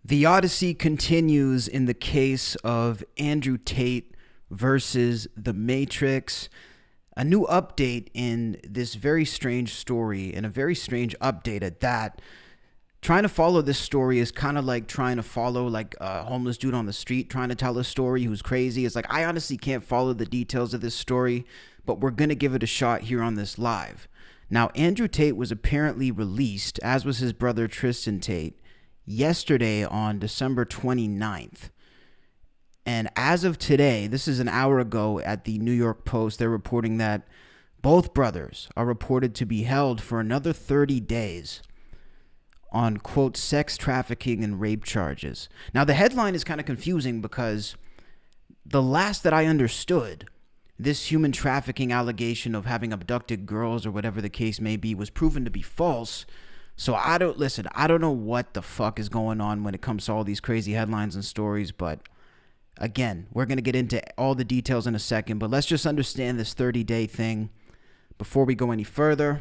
The odyssey continues in the case of Andrew Tate versus The Matrix. A new update in this very strange story, and a very strange update at that. Trying to follow this story is kind of like trying to follow like a homeless dude on the street trying to tell a story who's crazy. It's like, I honestly can't follow the details of this story, but we're going to give it a shot here on this live. Now, Andrew Tate was apparently released, as was his brother Tristan Tate, yesterday on December 29th. And as of today, this is an hour ago at the New York Post, they're reporting that both brothers are reported to be held for another 30 days on, quote, sex trafficking and rape charges. Now, the headline is kind of confusing because the last that I understood, this human trafficking allegation of having abducted girls or whatever the case may be was proven to be false. So I don't know what the fuck is going on when it comes to all these crazy headlines and stories, but again, we're going to get into all the details in a second, but let's just understand this 30-day thing before we go any further.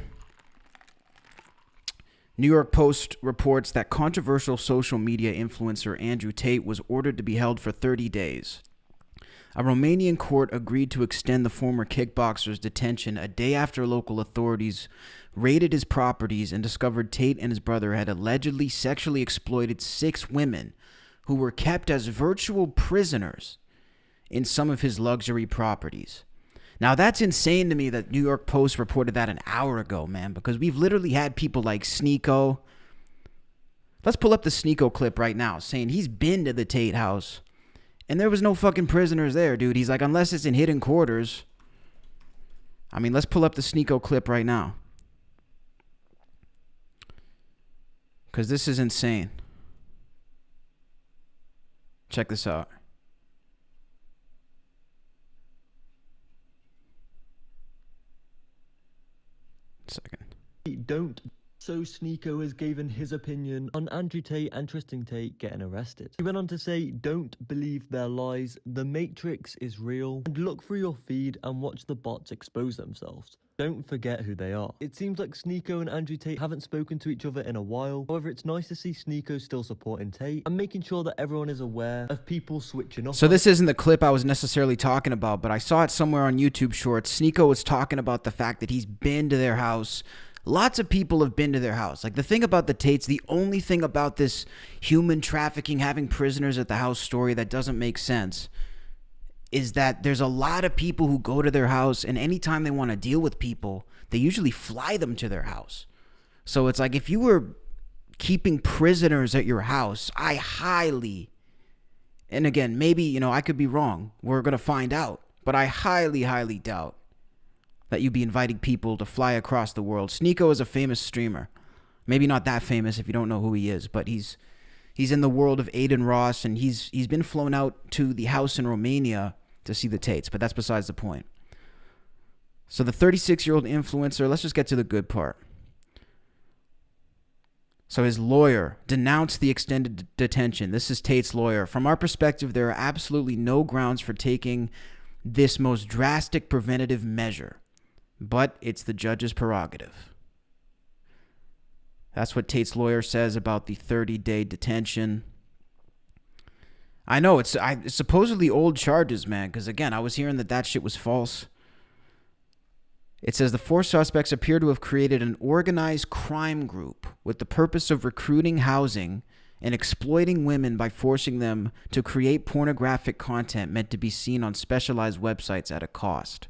New York Post reports that controversial social media influencer Andrew Tate was ordered to be held for 30 days. A Romanian court agreed to extend the former kickboxer's detention a day after local authorities raided his properties and discovered Tate and his brother had allegedly sexually exploited 6 women who were kept as virtual prisoners in some of his luxury properties. Now, that's insane to me that New York Post reported that an hour ago, man, because we've literally had people like Sneeko. Let's pull up the Sneeko clip right now saying he's been to the Tate house and there was no fucking prisoners there, dude. He's like, unless it's in hidden quarters. I mean, let's pull up the Sneeko clip right now, because this is insane. Check this out. Second. Don't. So Sneeko has given his opinion on Andrew Tate and Tristan Tate getting arrested. He went on to say, don't believe their lies, the Matrix is real, and look through your feed and watch the bots expose themselves. Don't forget who they are. It seems like Sneeko and Andrew Tate haven't spoken to each other in a while. However, it's nice to see Sneeko still supporting Tate and making sure that everyone is aware of people switching off. So this isn't the clip I was necessarily talking about, but I saw it somewhere on YouTube Shorts. Sneeko was talking about the fact that he's been to their house. Lots of people have been to their house. Like, the thing about the Tates, the only thing about this human trafficking, having prisoners at the house story that doesn't make sense is that there's a lot of people who go to their house, and anytime they want to deal with people, they usually fly them to their house. So it's like, if you were keeping prisoners at your house, I highly, and again, maybe, I could be wrong. We're going to find out. But I highly, highly doubt that you'd be inviting people to fly across the world. Sneeko is a famous streamer. Maybe not that famous if you don't know who he is, but he's in the world of Aiden Ross, and he's been flown out to the house in Romania to see the Tates, but that's besides the point. So the 36-year-old influencer, let's just get to the good part. So his lawyer denounced the extended detention. This is Tate's lawyer. From our perspective, there are absolutely no grounds for taking this most drastic preventative measure, but it's the judge's prerogative. That's what Tate's lawyer says about the 30-day detention. I know, it's supposedly old charges, man, because, again, I was hearing that shit was false. It says the 4 suspects appear to have created an organized crime group with the purpose of recruiting, housing, and exploiting women by forcing them to create pornographic content meant to be seen on specialized websites at a cost.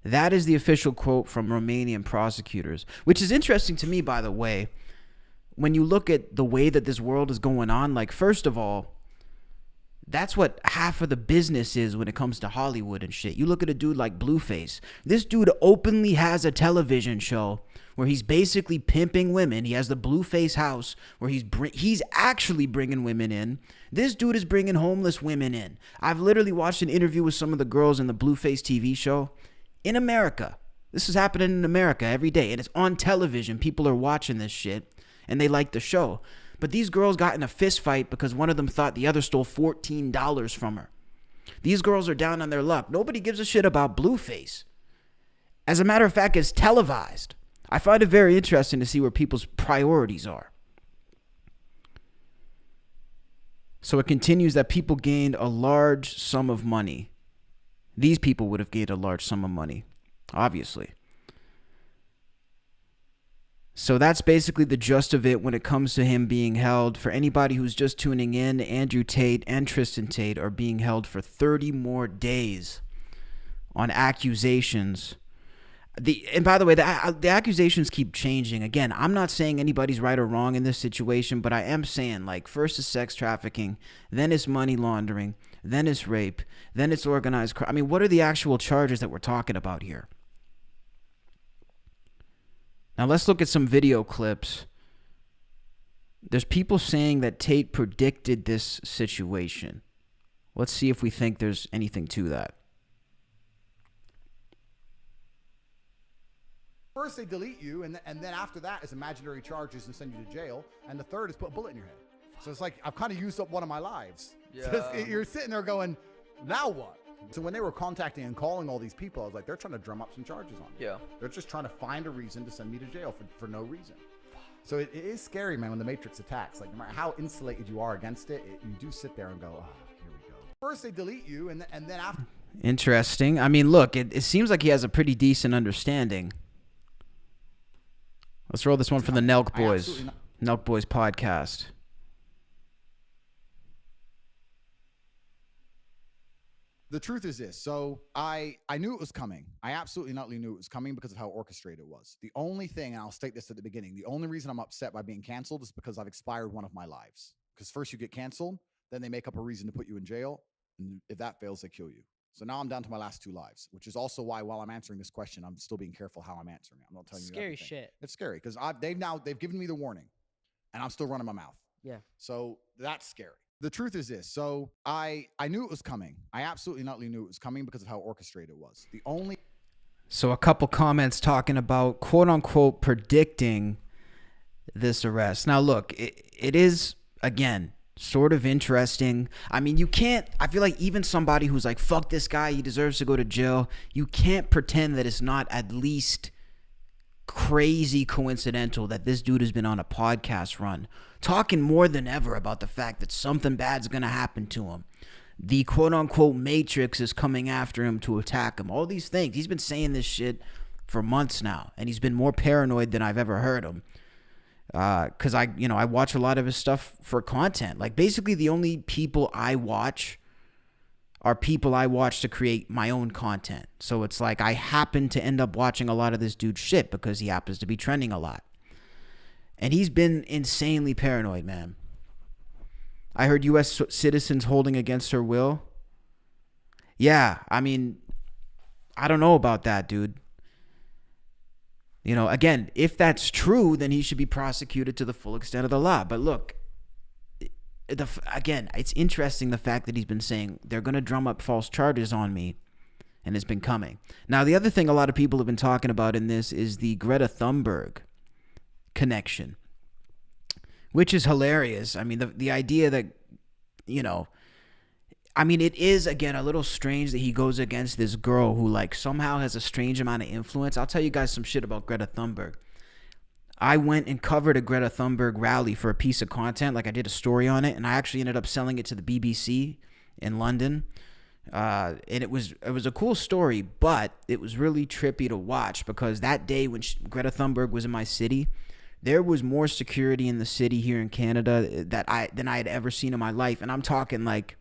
That is the official quote from Romanian prosecutors, which is interesting to me, by the way, when you look at the way that this world is going on. Like, first of all, that's what half of the business is when it comes to Hollywood and shit. You look at a dude like Blueface. This dude openly has a television show where he's basically pimping women. He has the Blueface house where he's actually bringing women in. This dude is bringing homeless women in. I've literally watched an interview with some of the girls in the Blueface TV show in America. This is happening in America every day, and it's on television. People are watching this shit, and they like the show. But these girls got in a fist fight because one of them thought the other stole $14 from her. These girls are down on their luck. Nobody gives a shit about Blueface. As a matter of fact, it's televised. I find it very interesting to see where people's priorities are. So it continues that people gained a large sum of money. These people would have gained a large sum of money, obviously. So that's basically the gist of it when it comes to him being held. For anybody who's just tuning in, Andrew Tate and Tristan Tate are being held for 30 more days on accusations. And by the way, the accusations keep changing. Again, I'm not saying anybody's right or wrong in this situation, but I am saying, like, first is sex trafficking, then it's money laundering, then it's rape, then it's organized crime. I mean, what are the actual charges that we're talking about here? Now let's look at some video clips. There's people saying that Tate predicted this situation. Let's see if we think there's anything to that. First, they delete you, and then after that is imaginary charges and send you to jail. And the third is put a bullet in your head. So it's like, I've kind of used up one of my lives. Yeah. So you're sitting there going, now what? So when they were contacting and calling all these people, I was like, they're trying to drum up some charges on me. Yeah. They're just trying to find a reason to send me to jail for no reason. So it is scary, man, when the Matrix attacks. Like, no matter how insulated you are against it, you do sit there and go, oh, here we go. First, they delete you, and then after. Interesting. I mean, look, it seems like he has a pretty decent understanding. Let's roll this one from the Nelk Boys. Nelk Boys podcast. The truth is this. So I knew it was coming. I absolutely not knew it was coming because of how orchestrated it was. The only thing, and I'll state this at the beginning, the only reason I'm upset by being canceled is because I've expired one of my lives. Because first you get canceled, then they make up a reason to put you in jail. And if that fails, they kill you. So now I'm down to my last 2 lives, which is also why while I'm answering this question, I'm still being careful how I'm answering it. I'm not telling you scary everything. Shit. It's scary because they've given me the warning and I'm still running my mouth. Yeah. So that's scary. The truth is this. So I knew it was coming. I absolutely not knew it was coming because of how orchestrated it was. So a couple comments talking about quote unquote predicting this arrest. Now look, it is, again, sort of interesting. I mean, I feel like even somebody who's like, fuck this guy, he deserves to go to jail, you can't pretend that it's not at least crazy coincidental that this dude has been on a podcast run talking more than ever about the fact that something bad's gonna happen to him. The quote-unquote Matrix is coming after him to attack him. All these things. He's been saying this shit for months now, and he's been more paranoid than I've ever heard him. Because I watch a lot of his stuff for content. Like, basically the only people I watch are people I watch to create my own content. So it's like I happen to end up watching a lot of this dude's shit because he happens to be trending a lot. And he's been insanely paranoid, man. I heard U.S. citizens holding against her will. Yeah, I mean, I don't know about that, dude. You know, again, if that's true, then he should be prosecuted to the full extent of the law. But look, again, it's interesting the fact that he's been saying they're going to drum up false charges on me, and it's been coming. Now, the other thing a lot of people have been talking about in this is the Greta Thunberg connection, which is hilarious. I mean, the idea that, it is, again, a little strange that he goes against this girl who, like, somehow has a strange amount of influence. I'll tell you guys some shit about Greta Thunberg. I went and covered a Greta Thunberg rally for a piece of content. Like, I did a story on it, and I actually ended up selling it to the BBC in London. And it was a cool story, but it was really trippy to watch because that day when Greta Thunberg was in my city, there was more security in the city here in Canada than I had ever seen in my life. And I'm talking like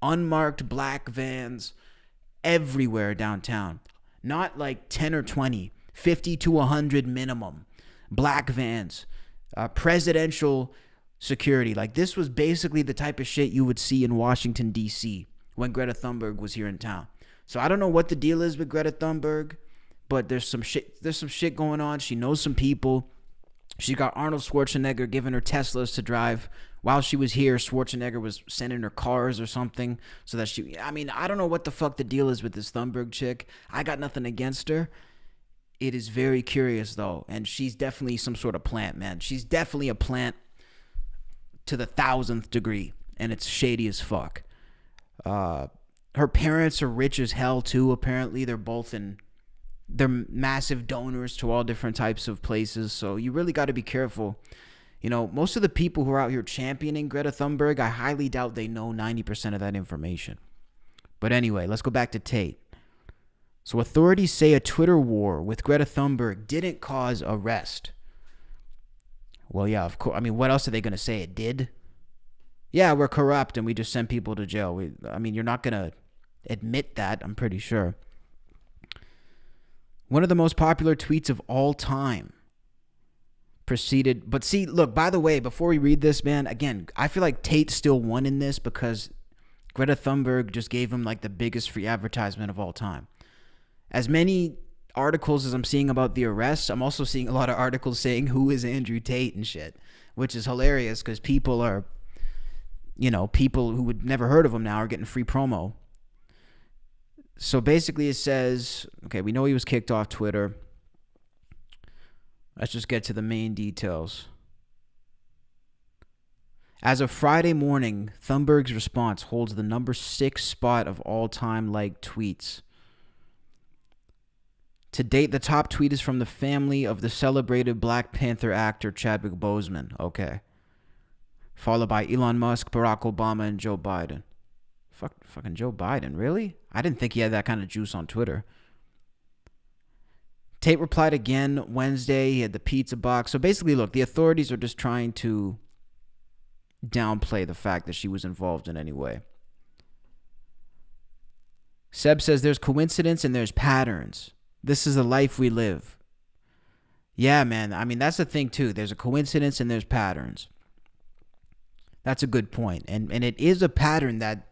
unmarked black vans everywhere downtown. Not like 10 or 20, 50 to 100 minimum. Black vans, presidential security. Like, this was basically the type of shit you would see in Washington, D.C. when Greta Thunberg was here in town. So I don't know what the deal is with Greta Thunberg, but there's some shit going on. She knows some people. She got Arnold Schwarzenegger giving her Teslas to drive. While she was here, Schwarzenegger was sending her cars or something so that I don't know what the fuck the deal is with this Thunberg chick. I got nothing against her. It is very curious, though, and she's definitely some sort of plant, man. She's definitely a plant to the 1000th degree, and it's shady as fuck. Her parents are rich as hell, too, apparently. They're massive donors to all different types of places, so you really got to be careful, You know, most of the people who are out here championing Greta Thunberg, I highly doubt they know 90% of that information. But anyway, let's go back to Tate. So authorities say a Twitter war with Greta Thunberg didn't cause arrest. Well, yeah, of course. I mean, what else are they going to say? It did? Yeah, we're corrupt and we just sent people to jail. You're not going to admit that, I'm pretty sure. One of the most popular tweets of all time proceeded. But see, look, by the way, before we read this, man, again, I feel like Tate still won in this because Greta Thunberg just gave him like the biggest free advertisement of all time. As many articles as I'm seeing about the arrests, I'm also seeing a lot of articles saying who is Andrew Tate and shit, which is hilarious because people are, you know, people who would never heard of him now are getting free promo. So basically it says, okay, we know he was kicked off Twitter. Let's just get to the main details. As of Friday morning, Thunberg's response holds the number 6 spot of all-time liked tweets. To date, the top tweet is from the family of the celebrated Black Panther actor Chadwick Boseman. Okay. Followed by Elon Musk, Barack Obama, and Joe Biden. Fucking Joe Biden, really? I didn't think he had that kind of juice on Twitter. Tate replied again Wednesday. He had the pizza box. So basically, look, the authorities are just trying to downplay the fact that she was involved in any way. Seb says there's coincidence and there's patterns. This is the life we live. Yeah, man. I mean, that's the thing, too. There's a coincidence and there's patterns. That's a good point. And it is a pattern that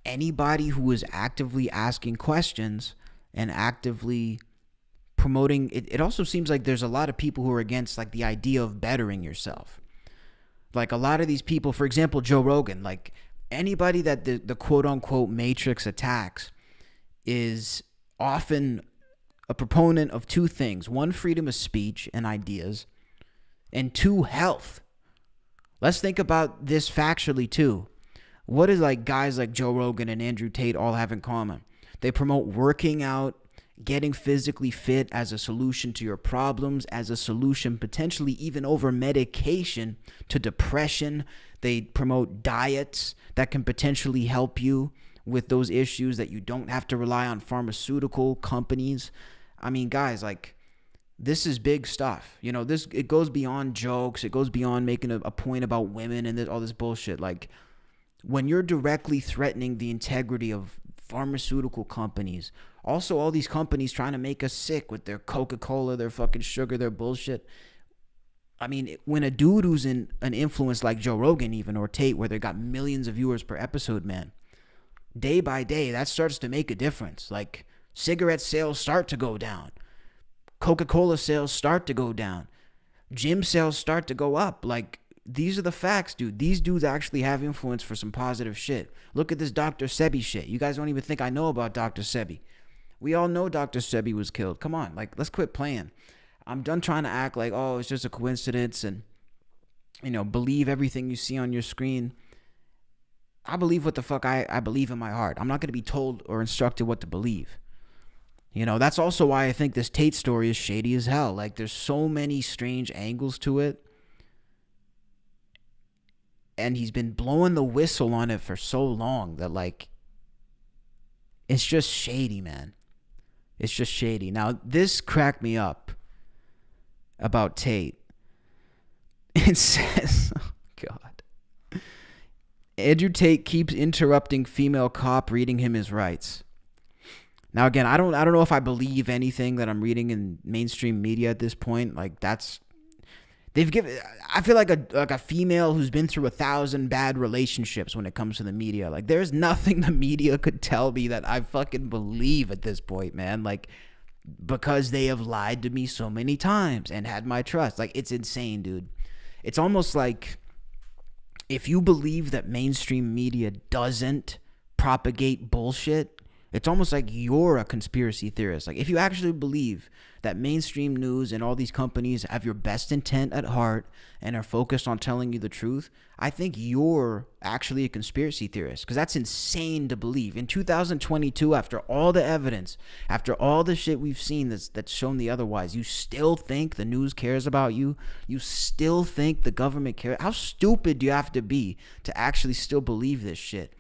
anybody who is actively asking questions and actively promoting it also seems like there's a lot of people who are against like the idea of bettering yourself. Like a lot of these people, for example, Joe Rogan, like anybody that the quote unquote matrix attacks is often a proponent of 2 things. 1, freedom of speech and ideas, and 2, health. Let's think about this factually too. What do like guys like Joe Rogan and Andrew Tate all have in common? They promote working out, getting physically fit as a solution to your problems, as a solution potentially even over medication to depression. They promote diets that can potentially help you with those issues, that you don't have to rely on pharmaceutical companies. I mean, guys, like, this is big stuff. You know, it goes beyond jokes. It goes beyond making a point about women and all this bullshit. Like, when you're directly threatening the integrity of pharmaceutical companies, also all these companies trying to make us sick with their Coca-Cola, their fucking sugar, their bullshit. I mean, when a dude who's in an influence like Joe Rogan even, or Tate, where they got millions of viewers per episode, man, day by day, that starts to make a difference. Like, cigarette sales start to go down. Coca-Cola sales start to go down. Gym sales start to go up. Like, these are the facts, dude. These dudes actually have influence for some positive shit. Look at this Dr. Sebi shit. You guys don't even think I know about Dr. Sebi. We all know Dr. Sebi was killed. Come on, like, let's quit playing. I'm done trying to act like, oh, it's just a coincidence and, you know, believe everything you see on your screen. I believe what the fuck I believe in my heart. I'm not going to be told or instructed what to believe. You know, that's also why I think this Tate story is shady as hell. Like, there's so many strange angles to it. And he's been blowing the whistle on it for so long that, like, it's just shady, man. It's just shady. Now, this cracked me up about Tate. It says, oh, God. Andrew Tate keeps interrupting female cop reading him his rights. Now, again, I don't know if I believe anything that I'm reading in mainstream media at this point. Like, I feel like a female who's been through 1,000 bad relationships when it comes to the media. Like, there's nothing the media could tell me that I fucking believe at this point, man. Like, because they have lied to me so many times and had my trust. Like, it's insane, dude. It's almost like if you believe that mainstream media doesn't propagate bullshit, It's almost like you're a conspiracy theorist. Like, if you actually believe that mainstream news and all these companies have your best intent at heart and are focused on telling you the truth, I think you're actually a conspiracy theorist, because that's insane to believe. In 2022, after all the evidence, after all the shit we've seen that's shown the otherwise, you still think the news cares about you? You still think the government cares? How stupid do you have to be to actually still believe this shit?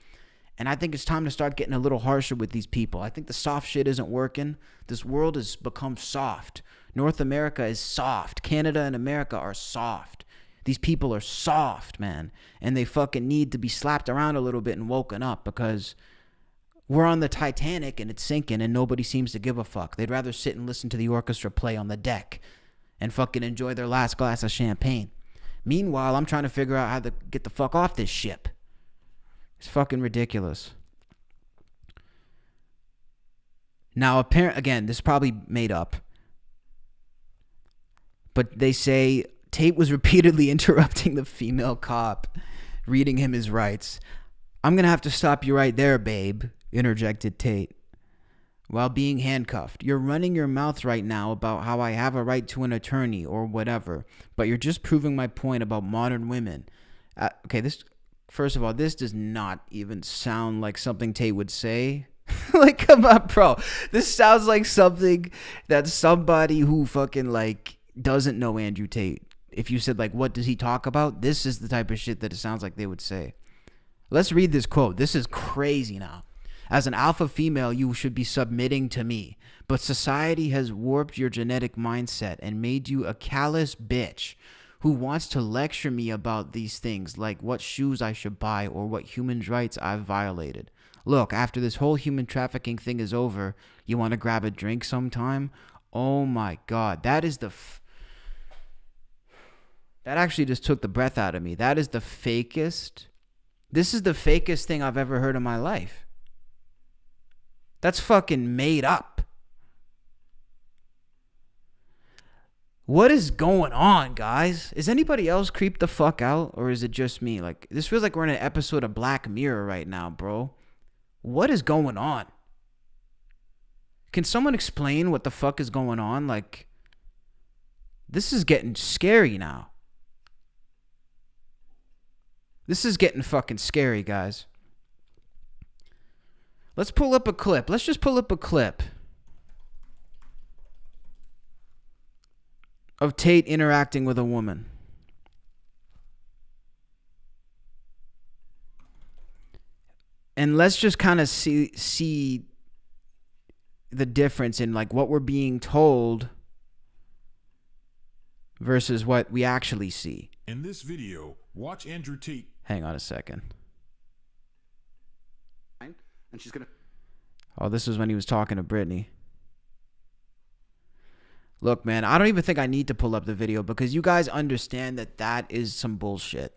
And I think it's time to start getting a little harsher with these people. I think the soft shit isn't working. This world has become soft. North America is soft. Canada and America are soft. These people are soft, man. And they fucking need to be slapped around a little bit and woken up, because we're on the Titanic and it's sinking and nobody seems to give a fuck. They'd rather sit and listen to the orchestra play on the deck and fucking enjoy their last glass of champagne. Meanwhile, I'm trying to figure out how to get the fuck off this ship. It's fucking ridiculous. Now, again, this is probably made up, but they say Tate was repeatedly interrupting the female cop, reading him his rights. I'm going to have to stop you right there, babe, interjected Tate, while being handcuffed. You're running your mouth right now about how I have a right to an attorney or whatever, but you're just proving my point about modern women. First of all, this does not even sound like something Tate would say. Like, come on, bro. This sounds like something that somebody who fucking, like, doesn't know Andrew Tate, if you said, like, what does he talk about? This is the type of shit that it sounds like they would say. Let's read this quote. This is crazy now. As an alpha female, you should be submitting to me. But society has warped your genetic mindset and made you a callous bitch who wants to lecture me about these things, like what shoes I should buy or what human rights I've violated. Look, after this whole human trafficking thing is over, you want to grab a drink sometime? Oh my God, that is that actually just took the breath out of me. That is the fakest. This is the fakest thing I've ever heard in my life. That's fucking made up. What is going on, guys? Is anybody else creeped the fuck out, or is it just me? Like, this feels like we're in an episode of Black Mirror right now, bro. What is going on? Can someone explain what the fuck is going on? Like, this is getting scary now. This is getting fucking scary, guys. Let's pull up a clip. Let's just pull up a clip of Tate interacting with a woman. And let's just kind of see the difference in, like, what we're being told versus what we actually see. In this video, watch Andrew Tate. Hang on a second. And she's gonna. Oh, this was when he was talking to Brittany. Look, man, I don't even think I need to pull up the video, because you guys understand that that is some bullshit.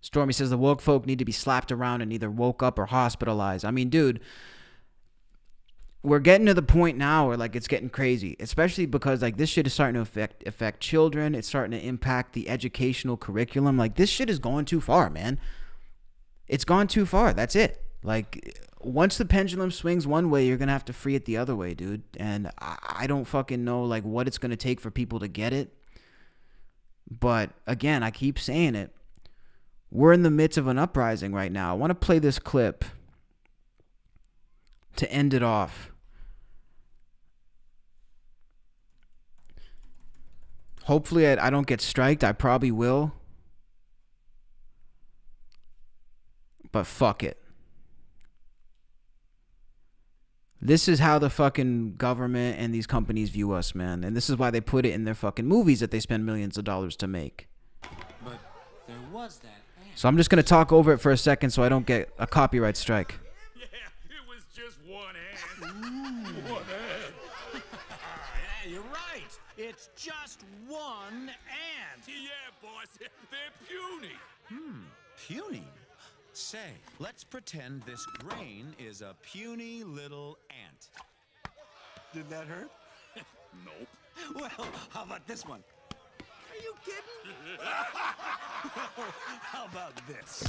Stormy says the woke folk need to be slapped around and either woke up or hospitalized. I mean, dude, we're getting to the point now where, like, it's getting crazy, especially because, like, this shit is starting to affect children. It's starting to impact the educational curriculum. Like, this shit is going too far, man. It's gone too far. That's it. Like, once the pendulum swings one way, you're going to have to free it the other way, dude. And I don't fucking know, like, what it's going to take for people to get it. But, again, I keep saying it. We're in the midst of an uprising right now. I want to play this clip to end it off. Hopefully I don't get striked. I probably will. But fuck it. This is how the fucking government and these companies view us, man. And this is why they put it in their fucking movies that they spend millions of dollars to make. But there was that ant. So I'm just going to talk over it for a second so I don't get a copyright strike. Yeah, it was just one ant. One ant. Yeah, you're right. It's just one ant. Yeah, boss. They're puny. Puny? Say, let's pretend this grain is a puny little ant. Did that hurt? Nope. Well, how about this one? Are you kidding? How about this?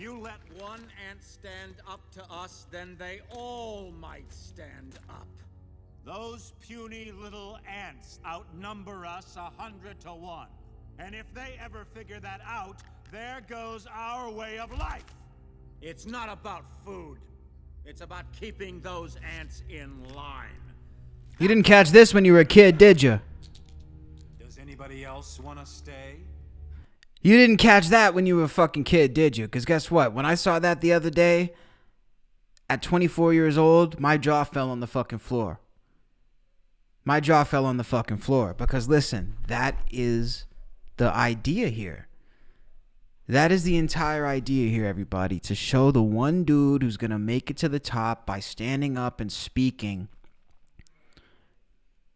you let one ant stand up to us, then they all might stand up. Those puny little ants outnumber us 100 to 1. And if they ever figure that out, there goes our way of life. It's not about food. It's about keeping those ants in line. You didn't catch this when you were a kid, did you? Does anybody else want to stay? You didn't catch that when you were a fucking kid, did you? Because guess what? When I saw that the other day, at 24 years old, my jaw fell on the fucking floor. My jaw fell on the fucking floor. Because listen, that is the idea here. That is the entire idea here, everybody. To show the one dude who's going to make it to the top by standing up and speaking.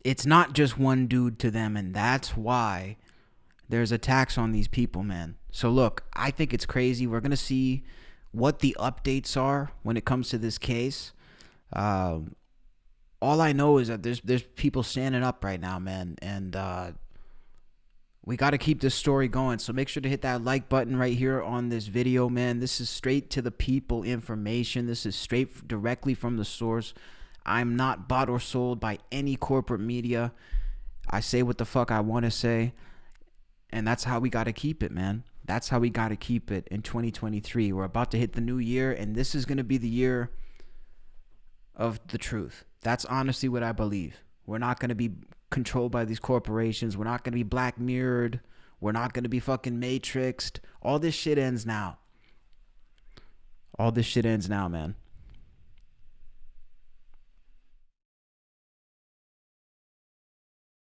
It's not just one dude to them, and that's why there's attacks on these people, man. So look, I think it's crazy. We're going to see what the updates are when it comes to this case. All I know is that there's people standing up right now, man, and we got to keep this story going. So make sure to hit that like button right here on this video, man. This is straight to the people information. This is straight directly from the source. I'm not bought or sold by any corporate media. I say what the fuck I want to say. And that's how we got to keep it, man. That's how we got to keep it in 2023. We're about to hit the new year, and this is going to be the year of the truth. That's honestly what I believe. We're not going to be controlled by these corporations. We're not going to be black mirrored. We're not going to be fucking matrixed. All this shit ends now. All this shit ends now, man.